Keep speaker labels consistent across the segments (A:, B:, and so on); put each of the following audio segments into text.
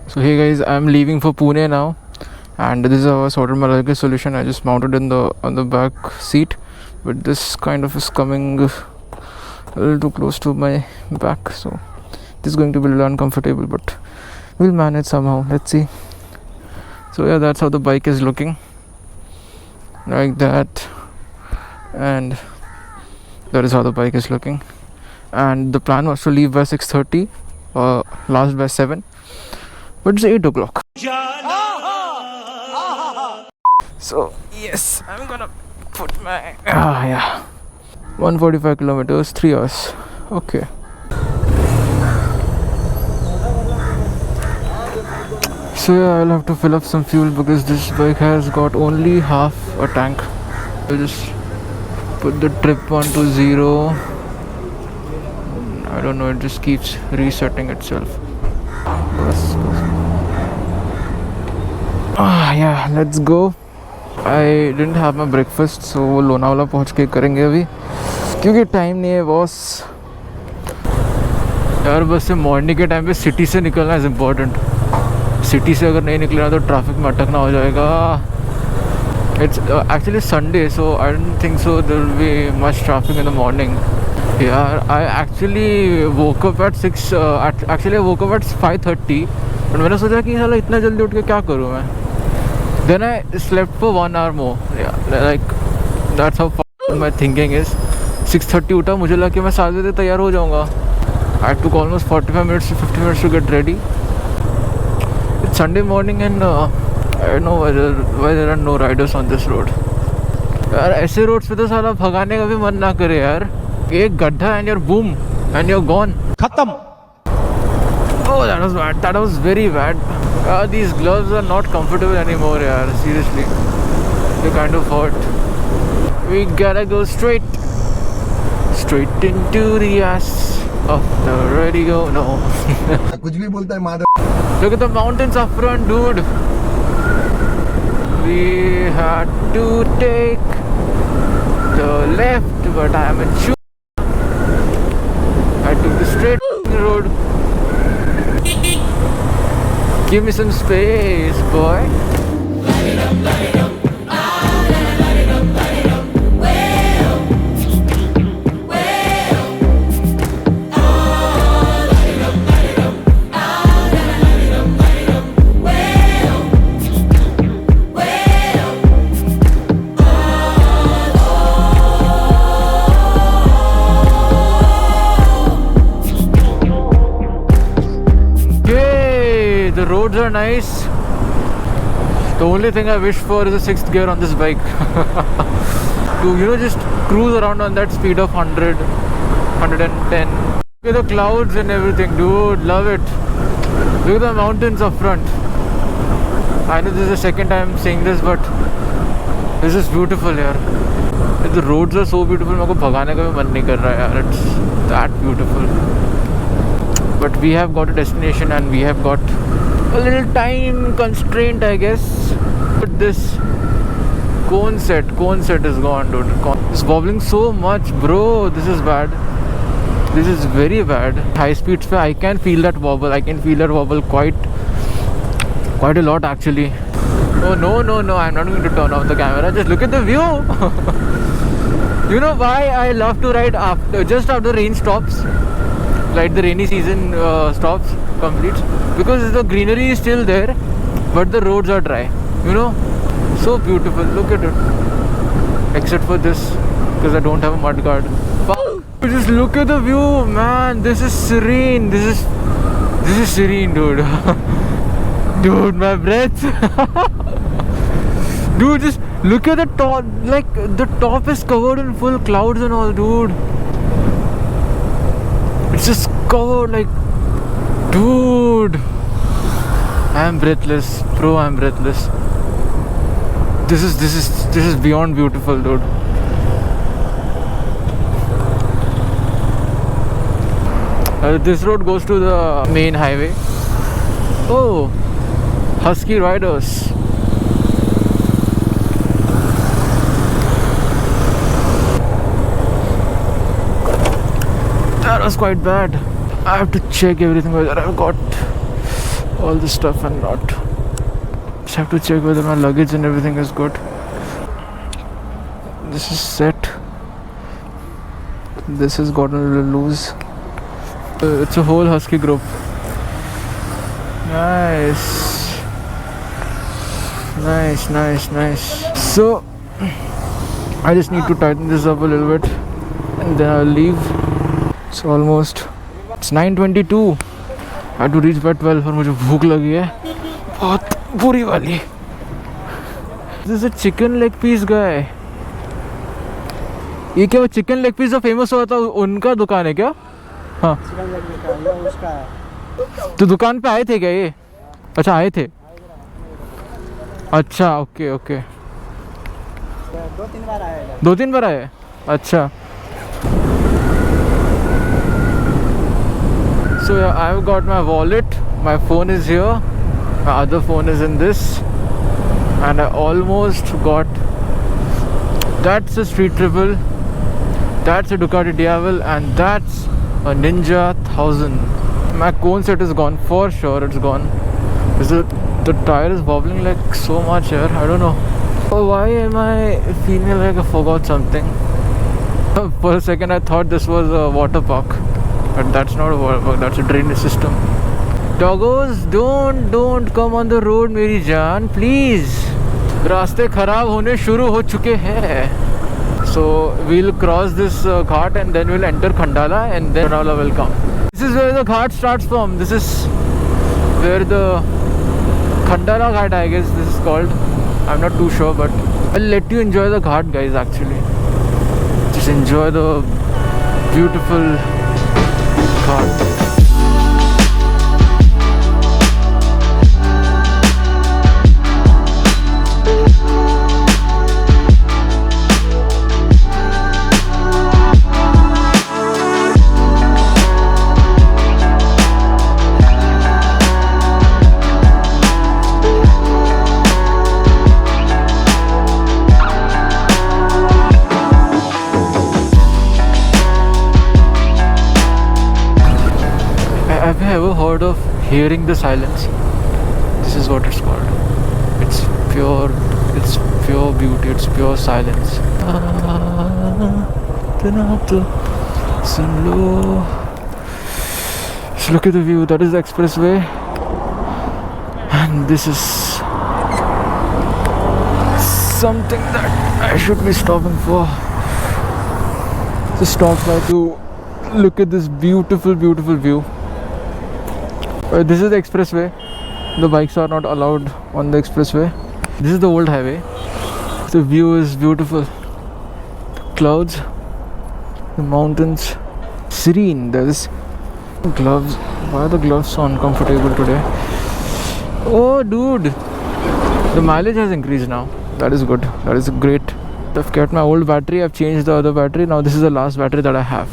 A: So hey guys, I'm leaving for Pune now, and this is our sorted my luggage solution. I just mounted in the on the back seat, but this kind of is coming a little too close to my back, so this is going to be a little uncomfortable, but we'll manage somehow. Let's see. So yeah, that's how the bike is looking, like that, and that is how the bike is looking. And the plan was to leave by 6:30, last by 7. But it's 8 o'clock. So yes, I'm gonna put my 145 kilometers, 3 hours. Okay. So yeah, I'll have to fill up some fuel because this bike has got only half a tank. I'll just put the trip on to 0. I don't know, it just keeps resetting itself. Yeah, let's go. I didn't have my breakfast, so वो लोनावाला पहुँच के करेंगे अभी, क्योंकि time नहीं है boss यार। बस से मॉर्निंग के टाइम पे सिटी से निकलना इज़ इम्पोर्टेंट। सिटी से अगर नहीं निकलना तो ट्रैफिक में अटकना हो जाएगा। It's actually Sunday, so I don't think so there will be much traffic in the morning यार। I actually woke up at 6, actually woke up at 5:30, but मैंने सोचा कि साला इतना जल्दी उठ के क्या करूँ मैं। Then I slept for 1 hour more. Yeah, like that's how my thinking is. 6:30 उठा, मुझे लगा कि मैं 7 बजे तैयार हो जाऊँगा. I took almost 45 minutes to 50 minutes to get ready. It's Sunday morning and I don't know why there are no riders on this road. यार ऐसे रोड्स पे तो साला भगाने का भी मन ना करे यार। एक गड्ढा and you're boom and you're gone. खत्म। Oh, that was bad. That was very bad. These gloves are not comfortable anymore, yaar. Seriously, they kind of hurt. We gotta go straight into the ass of the radio. No.
B: कुछ भी बोलता है Madhav.
A: Look at the mountains up front, dude. We had to take the left, but I am in shoe. I took the straight road. Give me some space, boy. Light it up, light it up. Light it up, light it up. Well, well. Light it up, light it up. Light it up, light it up. Well, well. Yay, the roads are nice. The only thing I wish for is a 6th gear on this bike. To, just cruise around on that speed of 100, 110. Look at the clouds and everything, dude, love it. Look at the mountains up front. I know this is the second time saying this, but this is beautiful here. The roads are so beautiful, मेरे को भगाने का भी मन नहीं कर रहा है यार. It's that beautiful. But we have got a destination and we have got a little time constraint, I guess. But this cone set is gone, dude. It's wobbling so much, bro. This is bad. This is very bad. High speeds I can feel that wobble. I can feel that wobble quite a lot actually. Oh no, I'm not going to turn off the camera. Just look at the view. You know why I love to ride just after rain stops, like the rainy season stops, completes, because the greenery is still there but the roads are dry, so beautiful. Look at it, except for this because I don't have a mud guard. Just look at the view, man. This is serene. This is serene, dude. Dude, my breath. Dude, just look at the top. Like the top is covered in full clouds and all, dude. It's just covered, like, dude. I am breathless, bro. I'm breathless. This is beyond beautiful, dude. This road goes to the main highway. Oh, Husky Riders. That was quite bad. I have to check everything whether I've got all this stuff and not. Just have to check whether my luggage and everything is good. This is set. This has gotten a little loose. It's a whole husky group. Nice. Nice. So I just need to tighten this up a little bit and then I'll leave. It's 9:22. I have to reach by 12 और मुझे भूख लगी है बहुत बुरी वाली. This is a chicken leg piece guy. ये क्या वो चिकन लेग पीस जो फेमस हुआ था उनका दुकान है क्या? हाँ. तो दुकान पे आए थे क्या ये? अच्छा आए थे. अच्छा ओके. 2-3 बार आए. अच्छा. So yeah, I've got my wallet, my phone is here, my other phone is in this, and I almost got. That's a Street Triple, that's a Ducati Diavel, and that's a Ninja 1000. My cone set is gone, for sure it's gone. The tire is wobbling like so much here, I don't know. Oh, why am I feeling like I forgot something? For a second I thought this was a water park. But that's not a water park, that's a drainage system. Doggos, don't come on the road मेरी जान, please. रास्ते खराब होने शुरू हो चुके हैं. So we'll cross this ghat and then we'll enter Khandala and then Lonavala will come. This is where the ghat starts from. This is where the Khandala Ghat, I guess this is called. I'm not too sure, but I'll let you enjoy the ghat, guys. Actually, just enjoy the beautiful ghat. Have you ever heard of hearing the silence? This is what it's called. It's pure beauty, it's pure silence. Just look at the view, that is the expressway. And this is something that I should be stopping for. Just stop by to look at this beautiful view. This is the expressway. The bikes are not allowed on the expressway. This is the old highway. The view is beautiful. The clouds, the mountains, serene. There's gloves. Why are the gloves so uncomfortable today? Oh dude, the mileage has increased now. That is good. That is great. I've kept my old battery. I've changed the other battery. Now this is the last battery that I have.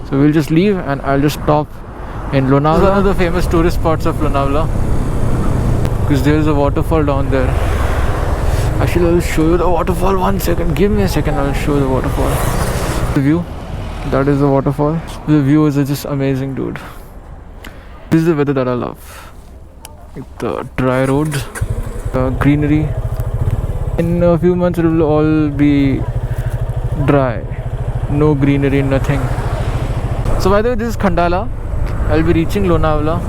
A: So we'll just leave and I'll just stop in Lonavala. This is one of the famous tourist spots of Lonavala because there is a waterfall down there. Actually, I'll show you the waterfall. 1 second. Give me a second. I'll show you the waterfall. The view. That is the waterfall. The view is just amazing, dude. This is the weather that I love. The dry roads, the greenery. In a few months, it will all be dry. No greenery, nothing. So by the way, this is Khandala. I'll be reaching Lonavala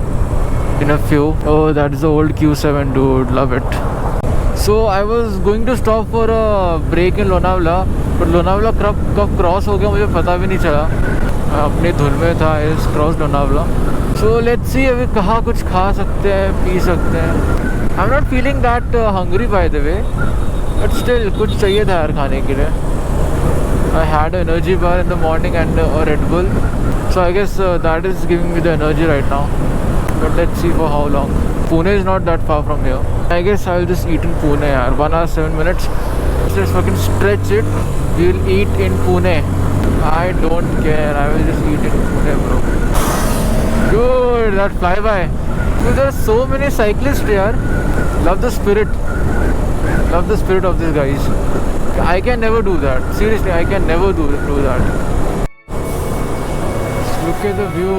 A: in a few. Oh, that is the old Q7, dude. Love it. So I was going to stop for a break in Lonavala, but Lonavala कब cross हो गया मुझे पता भी नहीं चला. अपने धुन में था. I just crossed Lonavala. So let's see अभी कहाँ कुछ खा सकते हैं, पी सकते हैं. I'm not feeling that hungry by the way, but still कुछ चाहिए था यार खाने के लिए. I had an energy bar in the morning and a Red Bull. So I guess that is giving me the energy right now. But let's see for how long. Pune is not that far from here. I guess I'll just eat in Pune yaar. 1 hour 7 minutes. Let's just fucking stretch it. We'll eat in Pune. I don't care. I will just eat in Pune, bro. Dude, that flyby. Dude, there are so many cyclists here. Love the spirit. Love the spirit of these guys. I can never do that. Seriously, I can never do that. Look at the view.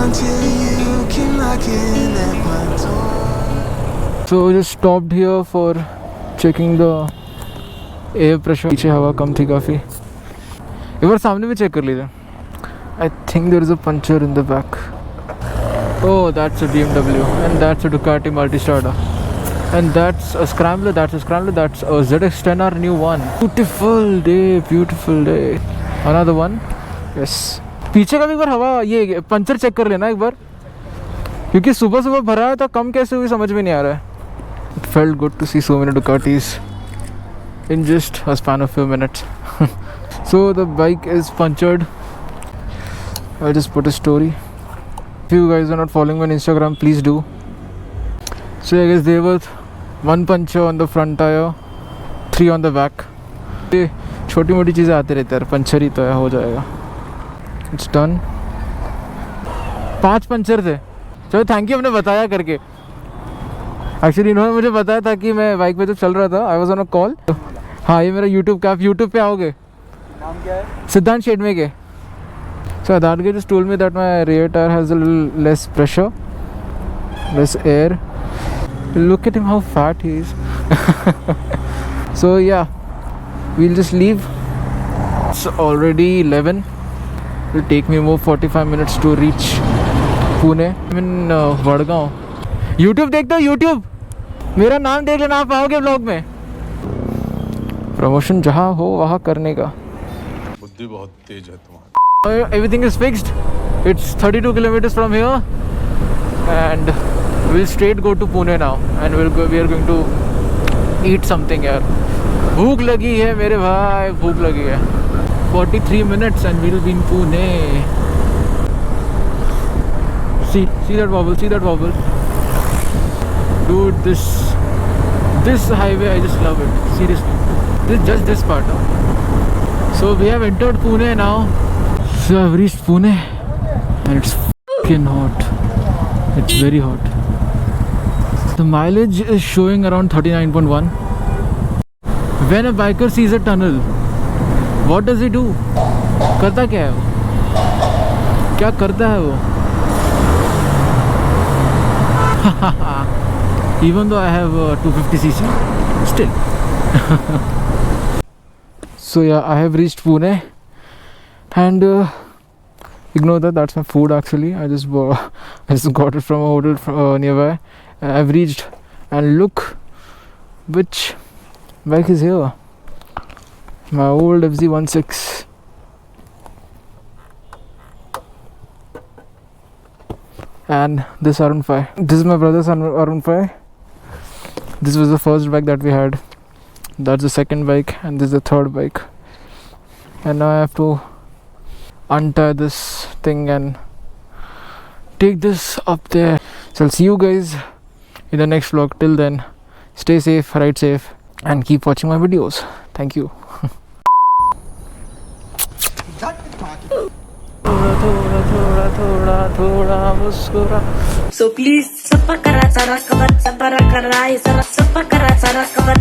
C: until you came knocking at my door.
A: So we just stopped here for checking the air pressure. पीछे हवा कम थी काफ़ी. एक बार सामने भी check कर लीजिए. I think there is a puncture in the back. Oh, that's a BMW and that's a Ducati Multistrada. And that's a Scrambler, that's a Scrambler, that's a ZX-10R new one. Beautiful day, beautiful day. Another one. Yes. पीछे का भी एक बार हवा ये puncture check कर लेना एक बार, क्योंकि सुबह सुबह भरा है तो कम कैसे हुई समझ में नहीं आ रहा है. It felt good to see so many Ducatis in just a span of few minutes. So the bike is punctured. I just put a story. If you guys are not following me on Instagram, please do. So I guess there was one puncture on the front tire, 3 on the back. ये छोटी मोटी चीज़ें आती रहती है, puncture ही तो है, हो जाएगा. It's done. 5 पंचर थे. चलो थैंक यू आपने बताया करके. एक्चुअली इन्होंने मुझे बताया था कि मैं बाइक पे जब चल रहा था, I was on a call. हाँ, ये मेरा यूट्यूब का, आप यूट्यूब पे आओगे. नाम क्या है? सिद्धांत शेडमे के. So that guy just told me that my rear tire has a little less pressure, less air. Look at him, how fat he is. So yeah, we'll just leave. It's already 11. It'll take me more 45 minutes to reach Pune. I'm in Vadgaon. YouTube देखते हो YouTube? मेरा नाम देख लेना, आप आओगे blog में. Promotion जहाँ हो वहाँ करने का.
D: बुद्धि बहुत तेज है तुम्हारी.
A: Everything is fixed. It's 32 kilometers from here, and we'll straight go to Pune now, and we are going to eat something here. भूख लगी है मेरे भाई, भूख लगी है. 43 minutes and we'll be in Pune. See that wobble, see that wobble. Dude, this highway, I just love it. Seriously, just this part. So we have entered Pune now. So I've reached Pune and it's fucking hot. It's very hot. The mileage is showing around 39.1. When a biker sees a tunnel, what does he do? करता क्या है वो? क्या करता है वो? Even though I have 250cc, still. So yeah, I have reached Pune. And ignore that, that's my food actually. I just got it from a hotel nearby. And I've reached, and look which bike is here. My old FZ16. And this R15. This is my brother's R15. This was the first bike that we had. That's the second bike, and this is the third bike. And now I have to untie this thing and take this up there. So I'll see you guys in the next vlog. Till then, stay safe, ride safe, and keep watching my videos. Thank you.
E: So please, sapakara, sarakabad, sabarakara, sarakabad, sabarakara,